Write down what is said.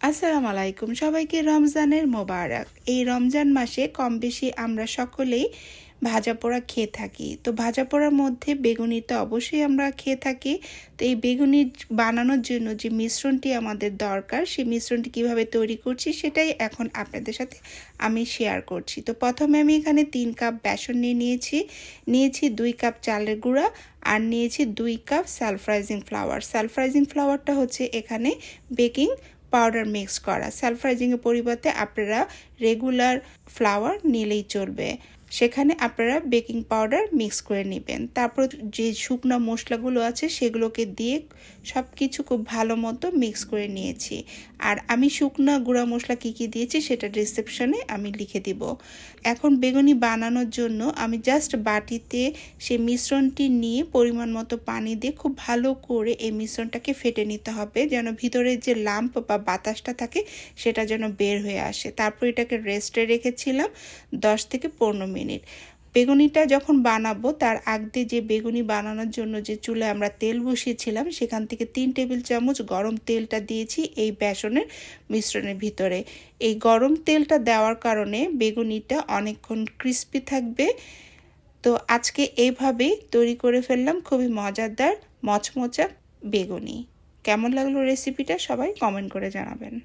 আসসালামু আলাইকুম, সবাইকে রমজানের মোবারক। এই রমজান মাসে কম বেশি আমরা সকলেই ভাজা পোড়া খেয়ে থাকি। তো ভাজা পোড়ার মধ্যে বেগুনি তো অবশ্যই আমরা খেয়ে থাকি। তো এই বেগুনি বানানোর জন্য যে মিশ্রণটি আমাদের দরকার, সেই মিশ্রণটি কিভাবে তৈরি করছি সেটাই এখন আপনাদের সাথে আমি শেয়ার করছি। তো প্রথমে আমি এখানে 3 কাপ বেসন নিয়েছি 2 কাপ চালের গুঁড়া আর নিয়েছি 2 cup self raising flour. Self raising ফ্লাওয়ারটা হচ্ছে এখানে বেকিং পাউডার মিক্স করা। সেলফ রাইজিংয়ের পরিবর্তে আপনারা রেগুলার ফ্লাওয়ার নিলেই চলবে, সেখানে আপনারা বেকিং পাউডার মিক্স করে নেবেন। তারপর যে শুকনো মশলাগুলো আছে সেগুলোকে দিয়ে সব কিছু খুব ভালো মতো মিক্স করে নিয়েছি। আর আমি শুকনো গুঁড়া মশলা কী কী দিয়েছি সেটা ডিসক্রিপশনে আমি লিখে দিব। এখন বেগুনি বানানোর জন্য আমি জাস্ট বাটিতে সেই মিশ্রণটি নিয়ে পরিমাণ মতো পানি দিয়ে খুব ভালো করে এই মিশ্রণটাকে ফেটে নিতে হবে, যেন ভিতরে যে লাম্প বা বাতাসটা থাকে সেটা যেন বের হয়ে আসে। তারপর এটাকে রেস্টে রেখেছিলাম 10 থেকে 15 মিনিট। বেগুনিটা যখন বানাবো তার আগ দিয়ে যে বেগুনি বানানোর জন্য যে চুলায় আমরা তেল বসিয়েছিলাম সেখান থেকে 3 টেবিল চামচ গরম তেলটা দিয়েছি এই বেসনের মিশ্রণের ভিতরে। এই গরম তেলটা দেওয়ার কারণে বেগুনিটা অনেকক্ষণ ক্রিস্পি থাকবে। তো আজকে এইভাবেই তৈরি করে ফেললাম খুবই মজাদার মচমচা বেগুনি। কেমন লাগলো রেসিপিটা সবাই কমেন্ট করে জানাবেন।